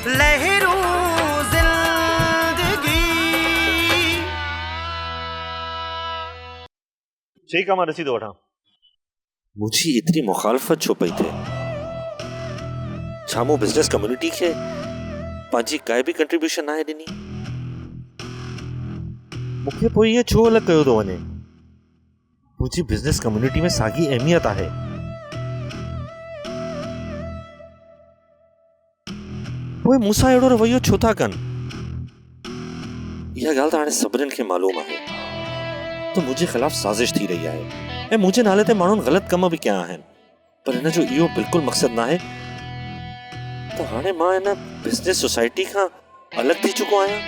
लहरूं जिंदगी। ठीक है, मैं रसीद वठां। मुझी इतनी मुखालफत छो पई थे, छामो बिजनेस कम्युनिटी के पांची काई भी कंट्रीब्यूशन ना है दिनी। मुखे पोइ ये छो अलग कयो तो वने। मुझी बिजनेस कम्युनिटी में सागी अहमियत आहे। पोइ मूंसां अहिड़ो रवैयो छो था कनि? इहा ॻाल्हि त हाणे सभिनीनि खे मालूम आहे त मुंहिंजे ख़िलाफ़ साज़िश थी रही आहे ऐं मुंहिंजे नाले ते माण्हुनि ग़लति कम बि कया आहिनि, पर हिन जो इहो बिल्कुलु मक़सदु न आहे त हाणे मां हिन बिज़नेस सोसाइटी खां अलॻि थी चुको आहियां।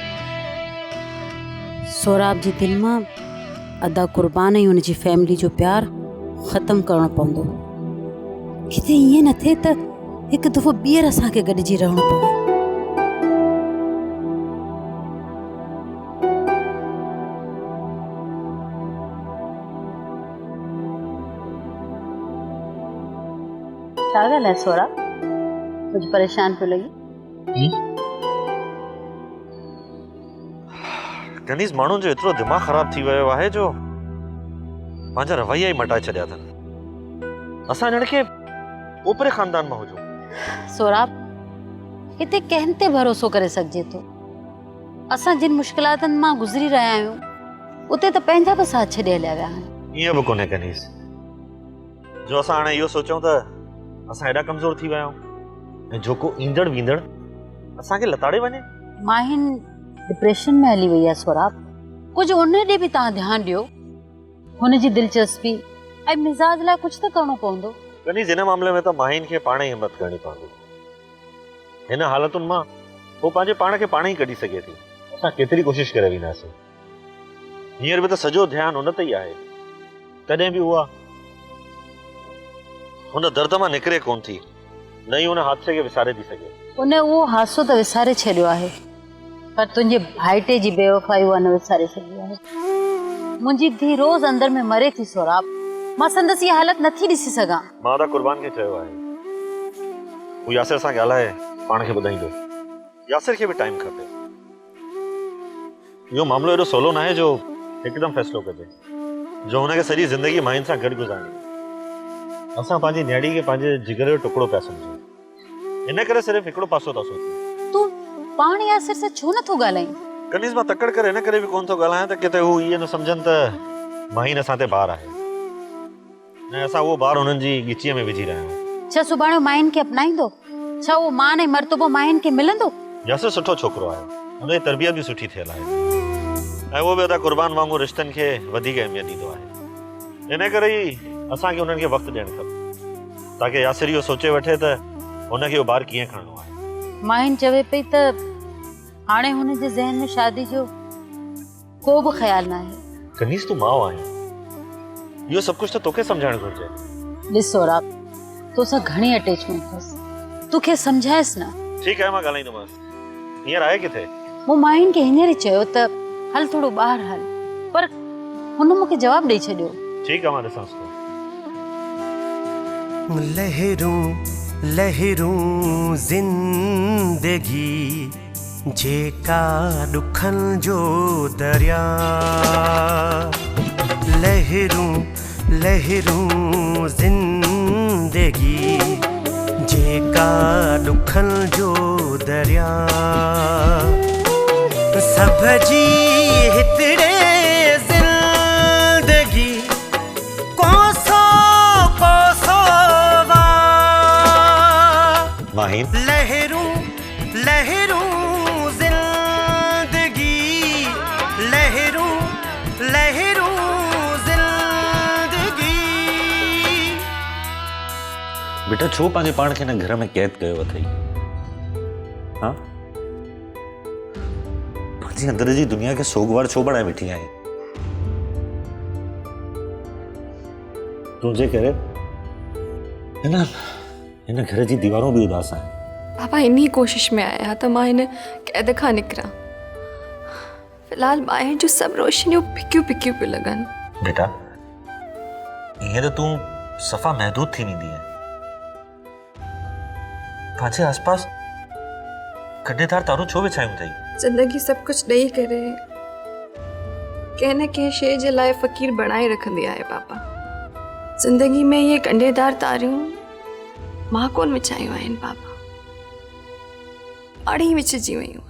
सोराब जी दिलि मां अदा क़ुर्बान ऐं हुनजी फैमिली जो प्यार ख़तमु करणो पवंदो। किथे ईअं न थिए त हिकु दफ़ो ॿीहर असांखे गॾिजी रहणो पवे। छा ॻाल्हि आहे सोराब, कुझु परेशान पियो लॻी? कनीज़ माण्हुनि जो एतिरो दिमाग़ ख़राब थी वियो आहे जो पंहिंजा रवैया ई मटाए छॾिया अथनि। असां ॼण के ओपरे ख़ानदान मां हुजूं। सोराब, हिते कंहिं ते भरोसो करे सघिजे थो? असां जिन मुश्किलातनि मां गुज़री रहिया आहियूं उते त पंहिंजा बि साथ छॾे हलिया विया आहिनि। ईअं बि कोन्हे कनीज़, जो असां हाणे इहो सोचूं त असां एॾा कमज़ोर थी विया आहियूं ऐं जेको ईंदड़ वींदड़ असांखे लताड़े वञे। माहिन डिप्रेशन में हली वई आहे सोराब। कुछ उन ॾे बि तव्हां ध्यानु ॾियो। हुनजी दिलचस्पी ऐं मिज़ाज लाइ कुछ त करणो पवंदो। कनीज़ हिन मामले में त माहिन खे पाण ई हिम्मत करणी पवंदी। हिन हालतुनि मां वो पंहिंजे पाण खे पाण ई कढी सघे थी। असां केतिरी कोशिशि करे वेंदासीं। हींअर बि त सॼो ध्यानु हुन ते ई आहे, तॾहिं बि उहा हुन दर्द मां निकिरे कोन थी, न ई हुन हादसे खे विसारे थी सघे। उन उहो हादसो त विसारे छॾियो आहे, पर तुंहिंजे भाइटे जी बेवफ़ाई उहा न विसारे सघी आहे। मुंहिंजी धीउ रोज़ अंदर में मरे थी सोराब। मां संदसि इहा हालत नथी ॾिसी सघां। मां त क़ुर्बान खे चयो आहे हू यासिर सां ॻाल्हाए पाण खे ॿुधाईंदो। यासिर खे बि टाइम खपे। इहो मामलो एॾो सवलो न आहे जो हिकदमि फ़ैसिलो कजे, जो हुनखे सॼी ज़िंदगी माइन सां गॾु गुज़ारणी। असां पंहिंजी न्याड़ी खे पंहिंजे जिगर जो टुकड़ो पिया सम्झूं, इन करे सिर्फ़ु हिकिड़ो पासो था सोचूं। तूं पाण यासिर सां छो नथो ॻाल्हाईं? कनीज़ मां तकड़ करे इन करे बि कोन थो ॻाल्हायां त किथे हू इहे न सम्झनि त माइन असां ते भार आहे ऐं असां उहो भार हुननि जी ॻिचीअ में विझी रहिया आहियूं। छा सुभाणे माइन खे अपनाईंदो? छा उहो मान ऐं मर्तबो माइन खे मिलंदो? यासिर सुठो छोकिरो आहे, हुनजी तरबियत बि सुठी थियल आहे ऐं उहो बि अदा क़ुर्बान वांगुरु रिश्तनि खे वधीक अहमियत ॾींदो आहे। इन करे ई असांखे हुननि खे वक़्तु ॾियणु खपे ताकी यासिर इहो सोचे वठे त हुनखे उहो ॿार कीअं खणणो आहे। माइन चवे पई त हाणे हुनजे ज़हन में शादी जो को बि ख़्यालु न आहे। कनीज़ तूं माउ आहीं, इहो सभु कुझु त तोखे सम्झाइणु घुरिजे। ॾिस सोराब, तोसां घणी अटैचमेंट अथसि, तोखे सम्झायसि न। ठीकु आहे, मां ॻाल्हाईंदोमांसि। हींअर आहे किथे? मूं माइन खे हींअर ई चयो त हल थोरो ॿाहिरि हल, पर हुन मूंखे जवाबु ॾेई छॾियो। ठीकु आहे, मां ॾिसांसि थो। लहरूं लहरूं जिंदगी जेका ॾुखनि जो दरिया। लहरूं लहरूं जिंदगी जेका ॾुखनि जो दरिया। सभ जी हितड़े जिंदगी कोसो कोसो वा। माहिन, लहरूं लहरूं जिंदगी लहरूं लहरूं जिंदगी। बेटा छो पंहिंजे पाण खे हिन घर में क़ैद कयो अथई? हाँ, पंहिंजे अंदर जी दुनिया खे सोगवार छो बणाए वेठी आहीं? तुंहिंजे करे हिन घर जी दीवारूं बि उदास आहिनि। पापा इन्ही कोशिश में आया त मां हिन क़ैद खां निकिरां। फिलहाल ॿाहिरि जो सभु रोशनियूं फिकियूं फिकियूं पियूं लॻनि। बेटा ईअं त तूं सफ़ा महदूद थी वेंदी आहे। पंहिंजे आसपास कॾहिं तारो छो विछायूं अथई? ज़िंदगी सब कुछ ॾेई करे कंहिं न कंहिं शइ जे लाइ फ़क़ीर बणाए रखंदी आहे पापा। ज़िंदगी में ये कंडेदार तारियूं मां कोन विछायूं आहिनि पापा, पाणी विछिजी वयूं।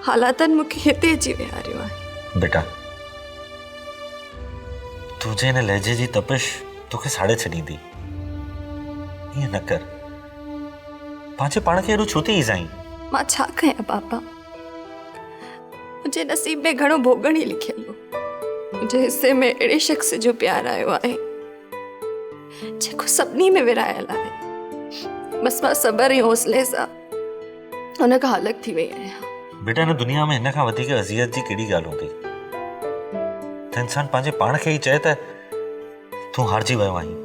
हालातनि मूंखे हिते अची विहारियो आहे। बेटा तुझे हिन लहजे जी तपिश तोखे साड़े छॾींदी। ईअं न कर, पंहिंजे पाण खे एॾो छो थी ईज़ाईं? मां छा कयां पापा, मुंहिंजे नसीब में घणो भोगण ई लिखियल हो। मुंहिंजे हिस्से में अहिड़े शख़्स जो प्यार आयो आहे जेको सभिनी में विरायल आहे। बस मां सब्र ऐं हौसले सां हुन खां अलॻि थी वई आहियां। बेटा हिन दुनिया में हिन खां वधीक अज़ियत जी कहिड़ी ॻाल्हि हूंदी? त इंसान पंहिंजे पाण खे ई चए त तूं हारजी वियो आहीं।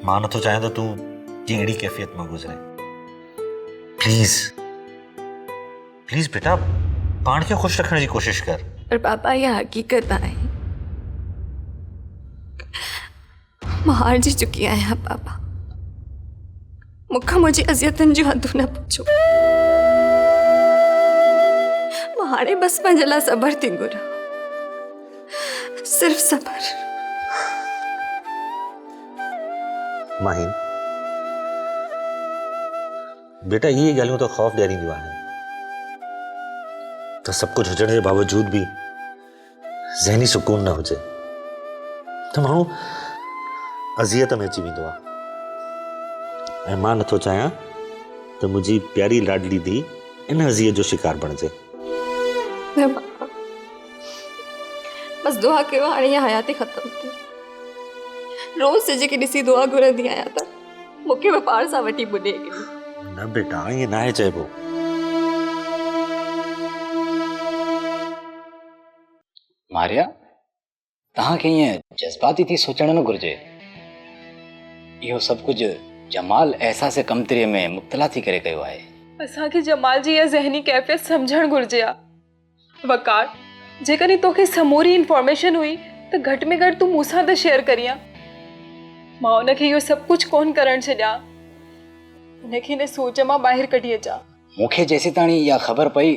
मां नथो चाहियां त तूं जी अहिड़ी कैफ़ियत में गुज़रे। प्लीज़ प्लीज़ बेटा पाण खे ख़ुशि रखण जी कोशिश कर। पर पापा इहा हक़ीक़त आहे, मां हारजी चुकी आहियां पापा। मूंखां मुंहिंजी अज़ियतनि जूं हदूं न पुछो। मां हाणे बसि पंहिंजे लाइ सब्र थी घुरां, सिर्फ़ सब्र। माहिन बेटा इहे ॻाल्हियूं त ख़ौफ़ ॾियारींदियूं आहिनि, त सभु कुझु हुजण जे बावजूद बि ज़हनी सुकून न हुजे त माण्हू अज़ियत में अची वेंदो आहे। ऐं मां नथो चाहियां त मुंहिंजी प्यारी लाडली धीउ इन अज़ियत जो शिकार बणिजे। न पापा, बस दुआ कयो हाणे इहा हयाती ख़तमु थिए। रोज़ सिज खे ॾिसी दुआ घुरंदी आहियां त मूंखे बि पाण सां वठी ॿुॾे। न बेटा ईअं न आहे चइबो। मारिया, तव्हांखे ईअं जज़्बाती थी सोचणु न घुरिजे। इहो सभु कुझु जमाल एहसास कमतरीअ में मुब्तला थी करे कयो आहे। असांखे जमाल जी इहा ज़हनी कैफ़ियत सम्झणु घुरिजे आहे। वकार, जेकॾहिं तोखे समूरी इंफॉर्मेशन हुई त घटि में घटि तूं मूंसां त शेयर करियां। मां उनखे इहो सभु कुझु कोन करणु छॾियां, उनखे हिन सोच मां ॿाहिरि कढी अचां। मूंखे जेसीं ताणी इहा ख़बर पई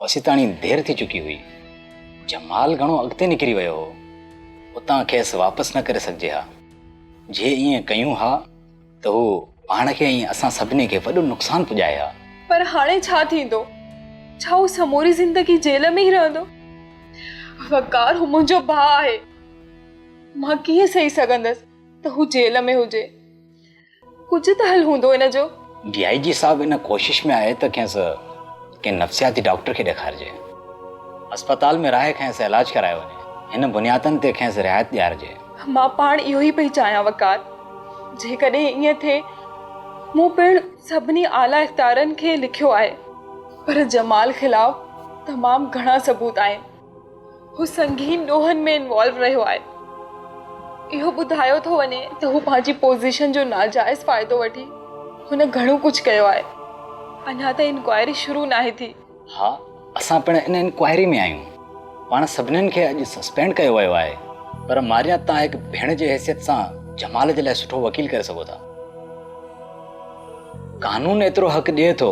ओसी ताणी देरि थी चुकी हुई। जमाल घणो अॻिते निकिरी वियो हो, उतां खेसि वापसि न करे सघिजे हा। जे ईअं कयूं हा त हू पाण खे ऐं असां सभिनी खे वॾो नुक़सानु पुॼाए हा। पर हाणे छा थींदो? छा हू समूरी ज़िंदगी जेल में ई रहंदो? वकार, हू मुंहिंजो भाउ आहे। मां कीअं सही सघंदसि त हू जेल में हुजे? कुझु त हल हूंदो इन जो। DIG साहब इन कोशिश में आहे त खेसि कंहिं नफ़्सियाती डॉक्टर खे ॾेखारिजे, अस्पताल में रहे खेसि इलाज करायो वञे, हिन बुनियादनि ते खेसि रिआयत ॾियारिजे। मां पाण इहो ई पई चाहियां वकार। जेकॾहिं ईअं थिए, मूं पिणु सभिनी आला इख़्तियारनि खे लिखियो आहे, पर जमाल ख़िलाफ़ तमामु घणा सबूत आहिनि। हू संगीन ॾोहनि में इन्वॉल्व रहियो आहे। इहो ॿुधायो थो वञे त हू पंहिंजी पोज़ीशन जो नाजाइज़ फ़ाइदो वठी हुन घणो कुझु कयो आहे। अञा त इंक्वायरी शुरू नाहे थी। हा, असां पिणु इन इंक्वायरी में आहियूं। पाण सभिनीनि खे अॼु सस्पेंड कयो वियो आहे, पर मारिया तव्हां हिकु भेण जे हैसियत सां जमाल जे लाइ सुठो वकील करे सघो था। कानून एतिरो हक़ ॾिए थो,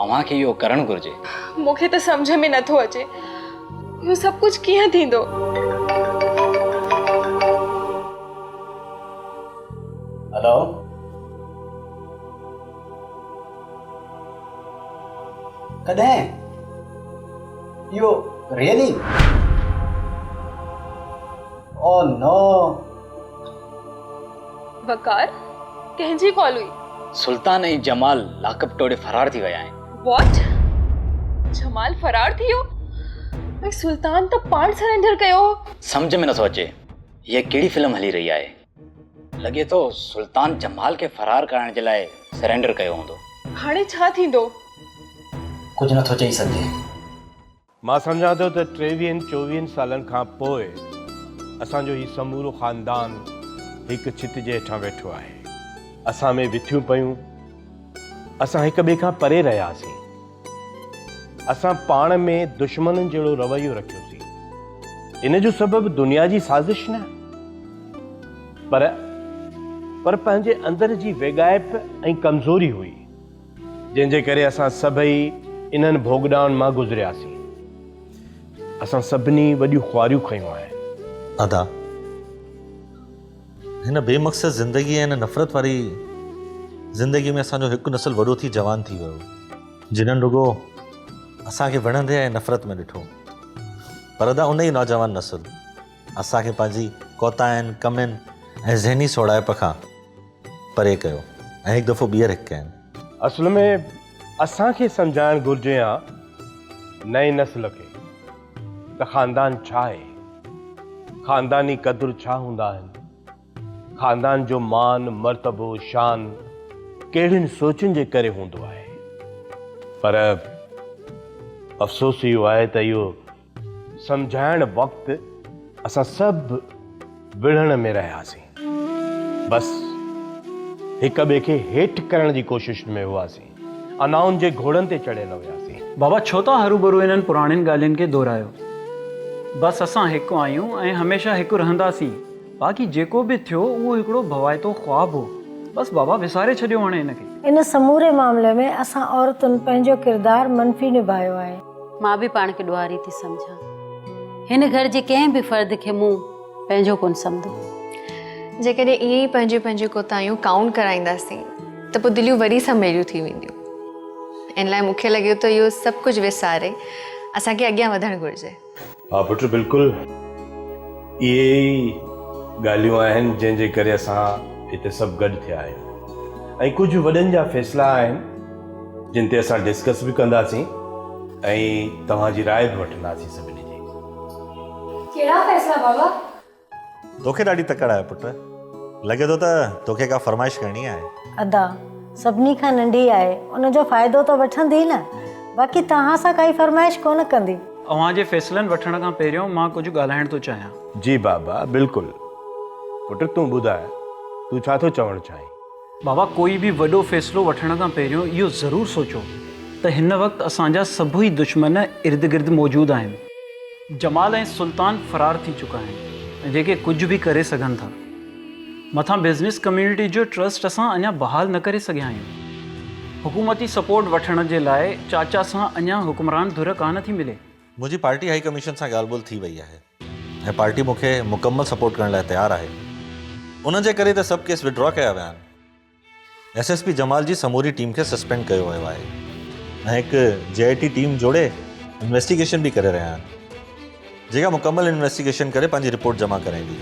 अव्हांखे इहो करणु घुरिजे। मूंखे त सम्झ में नथो अचे इहो सभु कुझु कीअं थींदो। हेलो, कॾहिं? इहो रियली? Oh no. वकार, कंहिंजी कॉल हुई? सुल्तान ऐं जमाल लाकअप तोड़े फरार थी विया आहिनि। व्हाट? जमाल फरार थी वियो? ऐं सुल्तान त पाण सरेंडर कयो। सम्झ में नथो अचे हीअ कहिड़ी फिल्म हली रही आहे। लॻे थो सुल्तान जमाल खे फरार करण जे लाइ सरेंडर कयो हूंदो। हाणे छा थींदो? कुझु नथो चई सघिजे। मां सम्झां थो त 23-24 सालनि खां पोइ असांजो ही समूरो ख़ानदान हिकु छित जे हेठां वेठो आहे। असां में विथियूं पयूं, असां हिक ॿिए खां परे रहियासीं। असां पाण में दुश्मननि जहिड़ो रवैयो रखियोसीं। इन जो सबबु दुनिया जी साज़िश न, पर पंहिंजे अंदर जी वेगाइप ऐं कमज़ोरी हुई। जंहिंजे करे असां सभई इन्हनि भोगडाउनि मां गुज़रियासीं। असां सभिनी वॾियूं ख्वारियूं खयूं आहिनि। अदा हिन बेमक़सद ज़िंदगी ऐं हिन नफ़रत वारी ज़िंदगी में असांजो हिकु नस्ल वॾो थी जवान थी वियो, जिन्हनि रुगो असांखे वणंदे ऐं नफ़रत में ॾिठो। पर अदा उन ई नौजवान नस्ल असांखे पंहिंजी कोताहनि कमनि ऐं ज़हनी सोड़ाइप खां परे कयो ऐं हिकु दफ़ो ॿीहर हिकु कयनि। असल में असांखे सम्झाइणु घुरिजे हा नई नस्ल खे त ख़ानदान छा आहे, ख़ानदानी क़दुरु छा हूंदा आहिनि, ख़ानदान जो मान मर्तबो शान कहिड़ियुनि सोचुनि जे करे हूंदो आहे। पर अफ़सोस इहो आहे त इहो सम्झाइण वक़्तु असां सभु विढ़ण में रहियासीं, बसि हिक ॿिए खे हेठि करण जी कोशिश में हुआसीं, अनाउनि जे घोड़नि ते चढ़ियल हुआसीं। बाबा छो था हरूभरू इन्हनि पुराणियुनि ॻाल्हियुनि खे दोहरायो? बसि असां हिकु आहियूं ऐं हमेशह हिकु रहंदासीं। बाक़ी जेको बि थियो उहो हिकिड़ो भवाइतो ख़्वाबु हो। बसि बाबा विसारे छॾियो हाणे हिनखे। इन समूरे मामले में असां औरतुनि पंहिंजो किरदारु मनफ़ी निभायो आहे। मां बि पाण खे ॾुआरी थी सम्झां। हिन घर जे कंहिं बि फ़र्द खे मूं पंहिंजो कोन सम्झो। जेकॾहिं ईअं ई पंहिंजूं पंहिंजूं कोताहियूं काउंट कराईंदासीं त पोइ दिलियूं वरी समेलियूं थी वेंदियूं। इन लाइ मूंखे लॻे थो इहो सभु कुझु विसारे असांखे अॻियां वधणु घुरिजे। हा पुटु, बिल्कुलु इहे ई ॻाल्हियूं आहिनि जंहिंजे करे असां हिते सभु गॾु थिया आहियूं ऐं कुझु वॾनि जा फ़ैसिला आहिनि जिन ते असां डिस्कस बि कंदासीं ऐं तव्हांजी राय बि वठंदासीं सभिनी जी। कहिड़ा फ़ैसिला बाबा? तोखे ॾाढी तकड़ आहे पुटु, लॻे थो त तोखे का फरमाइश करणी आहे। अदा सभिनी खां नंढी आहे, उनजो फ़ाइदो त वठंदी न, बाक़ी तव्हां सां काई फरमाइश कोन कंदी। अव्हांजे फ़ैसिलनि वठण खां पहिरियों मां कुझु ॻाल्हाइण थो चाहियां। जी बाबा, बिल्कुलु। पुटु तूं ॿुधाए, तूं छा थो चवणु चाहीं? बाबा कोई बि वॾो फ़ैसिलो वठण खां पहिरियों इहो ज़रूरु सोचो त हिन वक़्तु असांजा सभई दुश्मन इर्द गिर्द मौजूदु आहिनि। जमाल ऐं सुल्तान फ़रार थी चुका आहिनि जेके कुझु बि करे सघनि था। मथां बिज़नेस कम्यूनिटी जो ट्रस्ट असां अञा बहाल न करे सघिया आहियूं। हुकूमती सपोर्ट वठण जे लाइ चाचा सां अञा हुक्मरान धुर कान थी मिले। मुंहिंजी पार्टी हाई कमीशन सां ॻाल्हि ॿोल्हि थी वई आहे ऐं पार्टी मूंखे मुकमल सपोर्ट करण लाइ तयारु आहे। उन जे करे त सभु केस विड्रॉ कया विया आहिनि। SSP जमाल जी समूरी टीम खे सस्पेंड कयो वियो आहे ऐं हिकु JIT टीम जोड़े इन्वेस्टिगेशन बि करे रहिया आहिनि, जेका मुकमल इन्वेस्टिगेशन करे पंहिंजी रिपोर्ट जमा कराईंदी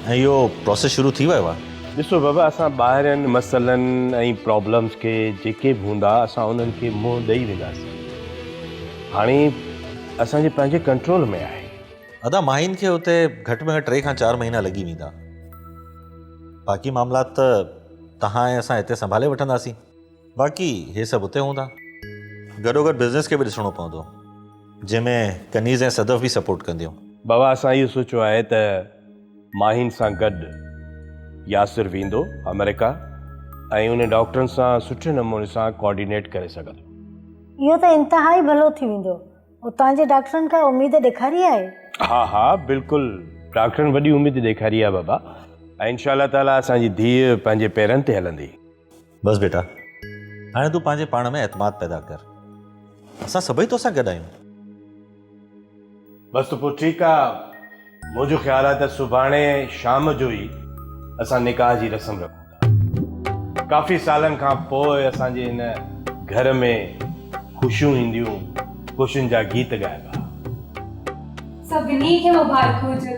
ऐं इहो प्रोसेस शुरू थी वियो आहे। ॾिसो बाबा, असां ॿाहिरिनि मसइलनि ऐं प्रॉब्लम्स खे जेके बि हूंदा असां उन्हनि खे मुंहुं ॾेई वेंदासीं। हाणे असांजे पंहिंजे कंट्रोल में आहे। अदा माहिन खे हुते घटि में घटि 3 खां 4 महीना लॻी वेंदा। बाक़ी मामलात त तव्हां ऐं असां हिते संभाले वठंदासीं। बाक़ी हे सभु हुते हूंदा। गॾोगॾु बिज़नेस खे बि ॾिसणो पवंदो, जंहिंमें कनीज़ ऐं सदफ़ बि सपोर्ट कंदियूं। बाबा असां इहो सोचियो आहे त माहिन सां गॾु यासिर वेंदो अमेरिका ऐं उन डॉक्टरनि सां सुठे नमूने सां कोऑर्डिनेट करे सघंदो। इहो त इंतिहाई भलो थी वेंदो। उतां जे डॉक्टरनि खां उमेद ॾेखारी आहे? हा हा बिल्कुलु, डॉक्टरनि वॾी उमेद ॾेखारी आहे बाबा ऐं इंशाअल्लाह ताला असांजी धीउ पंहिंजे पेरनि ते हलंदी। बसि बेटा, हाणे तूं पंहिंजे पाण में एतमाद पैदा कर। असां सभई तोसां गॾु आहियूं। बसि त पोइ ठीकु आहे। मुंहिंजो ख़्यालु आहे त सुभाणे शाम जो ई असां निकाह जी रस्म रखूं था। काफ़ी सालनि खां पोइ असांजे हिन घर में ख़ुशियूं ईंदियूं, ख़ुशियुनि जा गीत ॻाइबा। सभिनी खे मुबारक हुजे।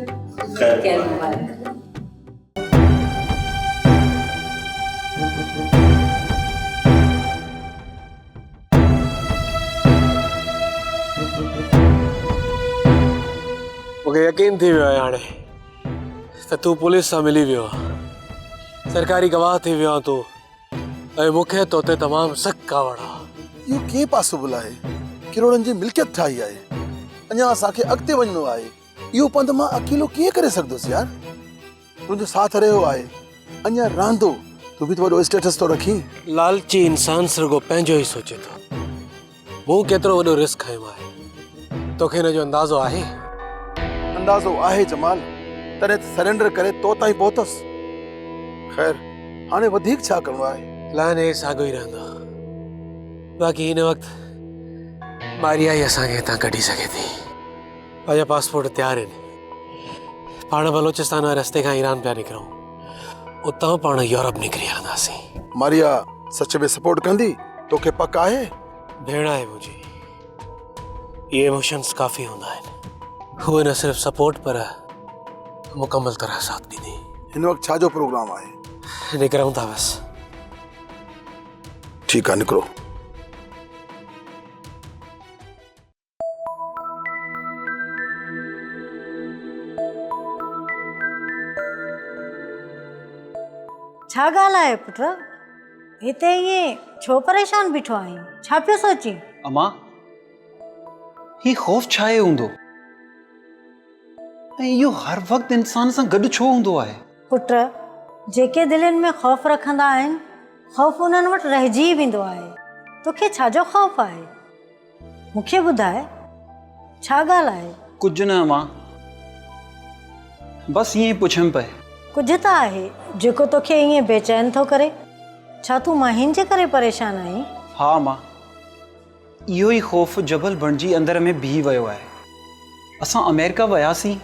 मूंखे यकीन थी वियो आहे हाणे त तूं पुलिस सां मिली वियो आहे, सरकारी गवाह थी वियो आहे तूं, ऐं मूंखे तो ते तमामु सख़्तु कावड़ आहे। इहो कीअं पॉसिबल आहे? किरोड़नि जी मिल्कियत ठाही आहे, अञा असांखे अॻिते वञिणो आहे। इहो पंधु मां अकेलो कीअं करे सघंदुसि यार? तुंहिंजो साथ रहियो आहे, अञा रहंदो। तूं बि त वॾो स्टेटस थो रखी। लालची इंसान सिर्फ़ु पंहिंजो ई सोचे थो। मूं केतिरो वॾो रिस्क खयो आहे, तोखे हिन जो अंदाज़ो आहे? अंदाज़ो आहे जमाल, तॾहिं त सरेंडर करे तो ताईं पहुतसि। ख़ैर, हाणे वधीक छा करिणो आहे? प्लान ए साॻियो ई रहंदो। बाक़ी हिन वक़्तु मारिया ई असांखे हितां कढी सघे थी। पंहिंजा पासपोर्ट तयारु आहिनि। पाण बलोचिस्तान वारे रस्ते खां ईरान पिया निकिरूं, उतां पाण यूरोप निकिरी हलंदासीं। मारिया सच में सपोर्ट कंदी? तोखे पक आहे? भेण आहे मुंहिंजी। ये इमोशंस काफ़ी हूंदा आहिनि। उहे न सिर्फ़ु सपोर्ट पर मुकमल तरह साथ ॾींदी। हिन वक़्तु छा जो प्रोग्राम आहे? निकिरूं था बस। ठीकु आहे, निकिरो। छा ॻाल्हि आहे पुट? हिते ईअं छो परेशान बीठो आहीं? छा पियो सोची? अमा ही ख़ौफ़ छा आहे हूंदो ऐं इहो हर वक़्तु इंसान सां गॾु छो हूंदो आहे? पुट, जेके दिलनि में ख़ौफ़ रखंदा आहिनि, ख़ौफ़ उन्हनि वटि रहिजी वेंदो आहे। तोखे छा जो ख़ौफ़ आहे? मूंखे ॿुधाए, छा ॻाल्हि आहे? कुझु न अमा, बसि ईअं पुछमि पए। कुझु त आहे जेको तोखे ईअं बेचैन थो करे। छा तूं माहिन जे करे परेशान आहीं? हा अमा, इहो ई ख़ौफ़ जबल बणिजी अंदर में बीह वियो आहे। असां अमेरिका वियासीं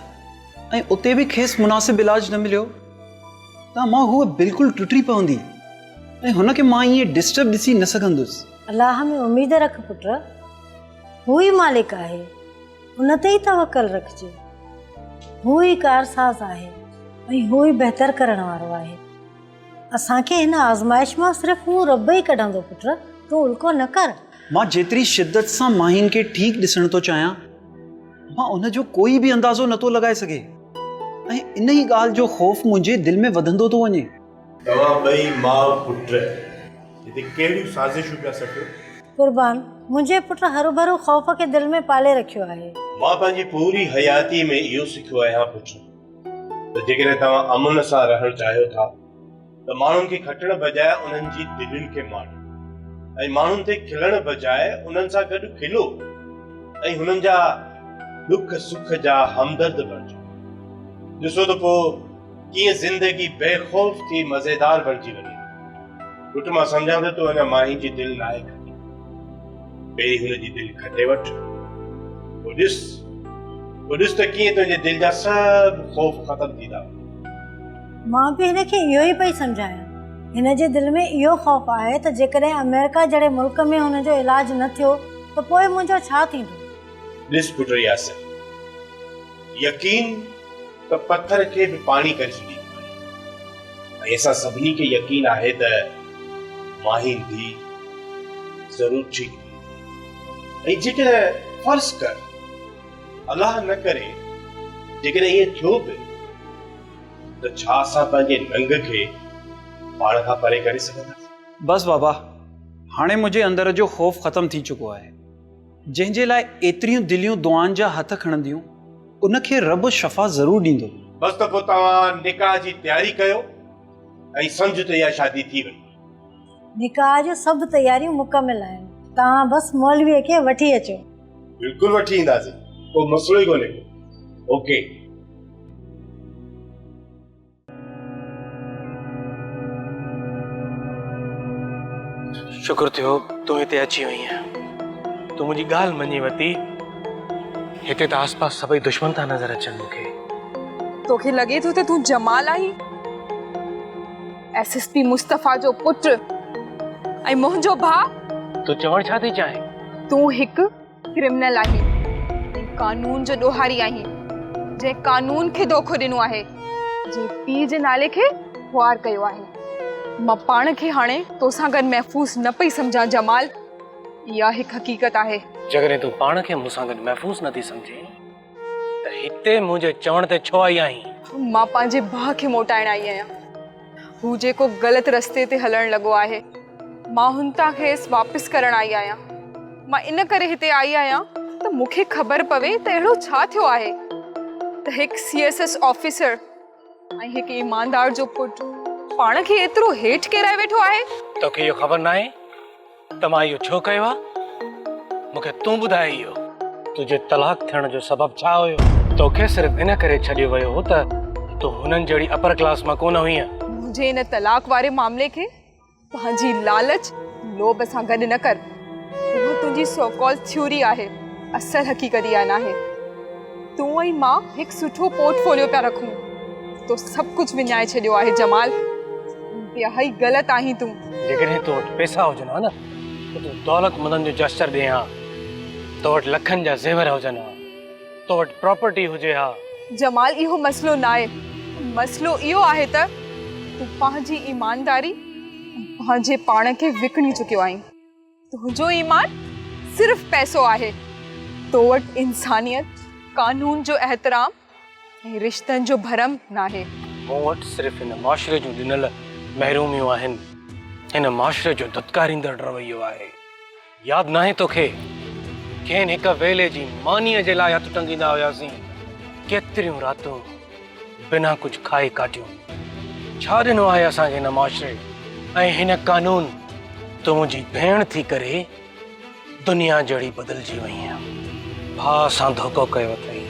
ऐं उते बि खेसि मुनासिबु इलाजु न मिलियो त मां हूअ बिल्कुलु टुटी पवंदी ऐं हुनखे मां ईअं डिस्टर्ब ॾिसी न सघंदुसि। अलाह में उमेद रख पुट, हू ई मालिक आहे, उन ते ई तवकल रखिजे। हू ई कारसाज़ आहे ऐं हू ई बहितर करण वारो आहे। असांखे हिन आज़माइश मां सिर्फ़ु हू रब ई कढंदो पुट, तूं उल्को न कर। मां जेतिरी शिद्दत सां माहिन खे ठीकु ॾिसण थो चाहियां, मां उनजो कोई बि अंदाज़ो नथो लॻाए सघे ऐं इन ई ॻाल्हि जो ख़ौफ़ मुंहिंजे दिलि में वधंदो थो वञे। तव्हां ॿई माउ पुट हिते कहिड़ियूं साज़िशूं पिया सकियो? कुर्बान, मुंहिंजे पुट हरू भरू ख़ौफ़ खे दिलि में पाले रखियो आहे। मां पंहिंजी पूरी हयाती में इहो सिखियो आहियां पुट त जेकॾहिं तव्हां अमन सां रहणु चाहियो था त माण्हुनि खे खटण बजाए उन्हनि जी दिलनि खे माणो ऐं माण्हुनि ते खिलण बजाए उन्हनि सां गॾु खिलो ऐं हुननि जा दुख सुख जा हमदर्द बणिजो। ॾिसो त पोइ कीअं ज़िंदगी बेखौफ़ थी मज़ेदार बणिजी वञे। पुट मां सम्झां थो तूं अञा माही जी दिलि न आहे खटी। पहिरीं हुनजी दिलि खटे वठि, पोइ ॾिस त कीअं तुंहिंजे दिलि जा सभु ख़ौफ़ ख़तमु थींदा। मां बि हिनखे इहो ई पई सम्झायां। हिन जे दिलि में इहो ख़ौफ़ आहे त जेकॾहिं अमेरिका जहिड़े मुल्क में हुनजो इलाजु न थियो त पोइ मुंहिंजो छा थींदो? ॾिस पुट यासिर, यकीन त पत्थर खे बि पाणी करे छॾींदो आहे ऐं असां सभिनी खे यकीन आहे त माहिन धीउ ज़रूरु ठीकु थी। ऐं जेकॾहिं फ़र्ज़ कर अलाह न करे जेकॾहिं इएं थियो बि त छा असां पंहिंजे नंग खे पाण खां परे करे सघंदासीं? बसि बाबा, हाणे मुंहिंजे अंदर जो ख़ौफ़ ख़तमु थी चुको आहे। जंहिंजे लाइ एतिरियूं दिलियूं दुआनि जा हथ खणंदियूं उनखे रब शफ़ा ज़रूरु ॾींदो। बसि त पोइ तव्हां निकाह जी तयारी कयो ऐं सम्झ त इहा शादी थी वई। निकाह जो सभु तयारियूं मुकमिल आहिनि, तव्हां बसि मौलवीअ खे वठी अचो। बिल्कुलु वठी ईंदासीं, कोई मसलो ई कोन्हे। ओके। शुक्र थियो तूं हिते अची वई आहीं। तूं मुंहिंजी ॻाल्हि मञी वरिती। हिते त आसपास सभई दुश्मन था नज़र अचनि मूंखे। तोखे लॻे थो त तूं जमाल आहीं? एसएसपी मुस्तफ़ा जो पुटु ऐं मुंहिंजो भाउ? तूं चवण छा थी चाहीं? तूं हिकु क्रिमिनल आहीं ऐं कानून जो ॾोहारी आहीं, जंहिं कानून खे धोखो ॾिनो आहे, जंहिं पीउ जे नाले खे ख़्वार कयो आहे। मां पाण खे हाणे तोसां गॾु महफ़ूज़ न पई सम्झां जमाल। इहा हिकु हक़ीक़त आहे। जॾहिं तूं पाण खे मूंसां गॾु महफ़ूज़ नथी सम्झे त हिते मुंहिंजे चवण ते छो आई आहीं? मां पंहिंजे भाउ खे मोटाइण आई आहियां। हू जेको ग़लति रस्ते ते हलण लॻो आहे, मां हुन तां खेसि वापसि करण आई आहियां। मां इन करे हिते आई आहियां त मूंखे ख़बर पवे त अहिड़ो छा थियो आहे त हिकु CSS ऑफिसर ऐं हिकु ईमानदार जो पुटु पाण खे एतिरो हेठि किराए वेठो आहे। तोखे इहो ख़बर न आहे त मां इहो छो कयो आहे? मूंखे तूं ॿुधाए इहो तुंहिंजे तलाक थियण जो सबबु छा हुयो? तोखे सिर्फ़ु इन करे छॾियो वियो हो त तूं हुननि जहिड़ी अपर क्लास मां कोन हुईं। मुंहिंजे इन तलाक वारे मामले खे पंहिंजी लालच लोभ सां गॾु न कर। मुंहिंजी सो-कॉल थ्योरी आहे, असल हक़ीक़त इहा नाहे। तूं ऐं मां हिकु सुठो पोर्टफोलियो पिया रखूं, तो सभु कुझु विञाए छॾियो आहे जमाल। इंतिहाई ग़लति आहीं तूं। जेकॾहिं तो वटि पैसा हुजनि हा न त तूं दौलतमंदनि जो जस्टर ॾे हा, तो वटि लखनि जा ज़ेवर हुजनि हा, तो वटि प्रॉपर्टी हुजे हा। जमाल, इहो मसलो न आहे। मसलो इहो आहे त तूं पंहिंजी ईमानदारी पंहिंजे पाण खे विकिणी चुकियो आहीं। तुंहिंजो ईमान सिर्फ़ पैसो आहे, तो वटि इंसानियत, कानून जो एहतराम ऐं रिश्तनि जो भरम नाहे। मूं वटि सिर्फ़ु हिन मुआशिरे जूं ॾिनल महरूमियूं आहिनि, हिन मुआशिरे जो धुतकारींदड़ रवैयो आहे। यादि नाहे तोखे खेनि हिक वेले जी मानीअ जे लाइ हथु टंगींदा हुयासीं, केतिरियूं रातूं बिना कुझु खाए काटियूं। छा ॾिनो आहे असांखे हिन मुआशिरे ऐं हिन कानून? तूं मुंहिंजी भेण थी करे दुनिया जहिड़ी बदिलजी वई आहे। भाउ सां धोखो कयो अथई,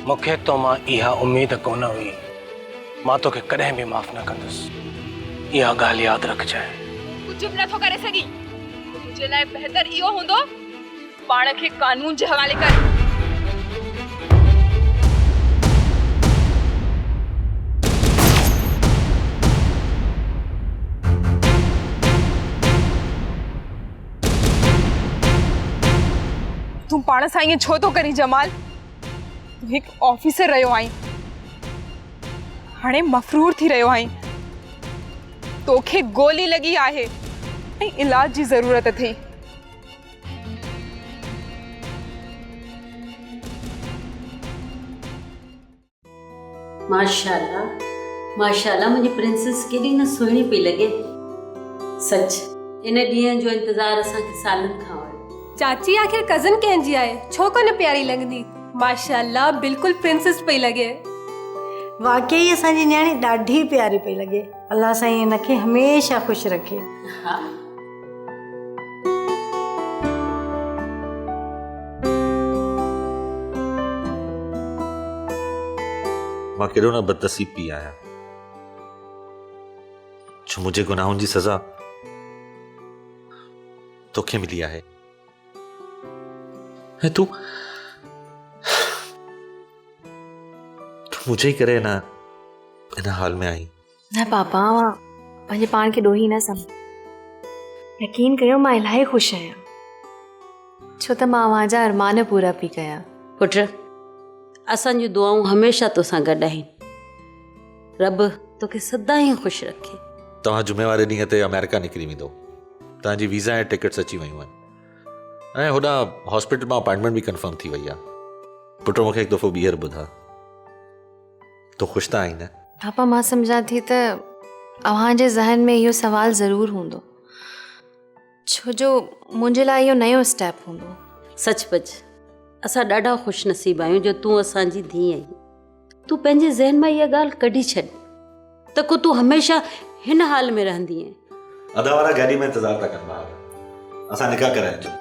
मूंखे तो मां इहा उमेद कोन हुई। मां तोखे कॾहिं बि माफ़ न कंदुसि, इहा ॻाल्हि यादि रखजांइ। कुझु बि नथो करे सघी। तुंहिंजे लाइ बहितर इहो हूंदो पाण खे कानून जे हवाले कर। तूं पाण सां ईअं छो थो करी जमाल? तूं हिकु ऑफिसर रहियो आहीं, हाणे मफ़रूर थी रहियो आहीं। तोखे गोली लगी आहे ऐं इलाज जी ज़रूरत अथई। माशाल्लाह माशाल्लाह, मुंहिंजी प्रिंसेस केॾी न सुहिणी पई लॻे। सच इन ॾींहं जो इंतज़ारु असांखे सालनि खां हुयो। चाची आखिर कज़न कंहिंजी आहे, छो कोन प्यारी लॻंदी? माशाल्लाह बिल्कुलु प्रिंसेस पई लॻे। वाकई असांजी न्याणी ॾाढी प्यारी पई लॻे। अल्लाह साईं हिनखे हमेशह ख़ुशि रखे। हा, मां केॾो न बदनसीब पई आहियां, जो मुंहिंजे गुनाहनि जी सज़ा तोखे मिली आहे। ऐं तूं मुंहिंजे ई करे इन हाल में आई। न पापा, मां पंहिंजे पाण खे ॾोही न सम्झ। यकीन कयो, मां इलाही ख़ुशि आहियां, छो त मां मुंहिंजा अरमान पूरा पई कयां। पुट, असांजूं दुआऊं हमेशह तोसां गॾु आहिनि। रब तोखे सदाईं ख़ुशि रखे। तव्हां जुमेवारे ॾींहं ते अमेरिका निकिरी वेंदो, तव्हांजी वीज़ा ऐं टिकट्स अची वियूं आहिनि, ऐं होॾां हॉस्पिटल मां अपॉइंटमेंट बि कंफर्म थी वई आहे। पुट, मूंखे हिकु दफ़ो ॿीहर ॿुधा, तो ख़ुशि त आई न? पापा, मां सम्झां थी त अव्हांजे ज़हन में इहो सवाल ज़रूरु हूंदो, छो जो मुंहिंजे लाइ इहो नयो स्टेप हूंदो। सचपच असां ॾाढा ख़ुशि नसीब आहियूं जो तूं असांजी धीउ आहीं। तूं पंहिंजे ज़हन मां इहा ॻाल्हि कढी छॾ त को तूं हमेशह हिन हाल में रहंदी आहीं। अदा वारा गाॾी में इंतज़ार था कनि, असां निकाह कराए अचूं।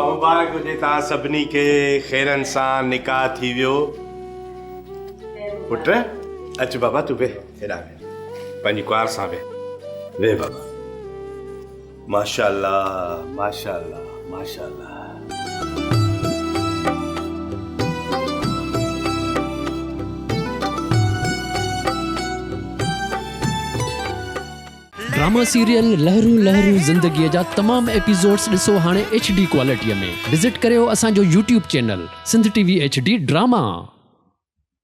मुबारक हुजे तव्हां सभिनी खे, ख़ैरनि सां निकाह थी वियो। पुट अच बाबा, तूं वेह, हेॾा वेह, पंहिंजी कुआर सां वेह। वेह बाबा। माशाअल्लाह माशाअल्लाह माशाअल्लाह। ड्रामा सीरियल लहरू लहरू ज़िंदगीअ जा तमाम एपिसोड्स ॾिसो हाणे HD क्वालिटीअ में। विज़िट करियो असांजो YouTube channel Sindh TV HD drama.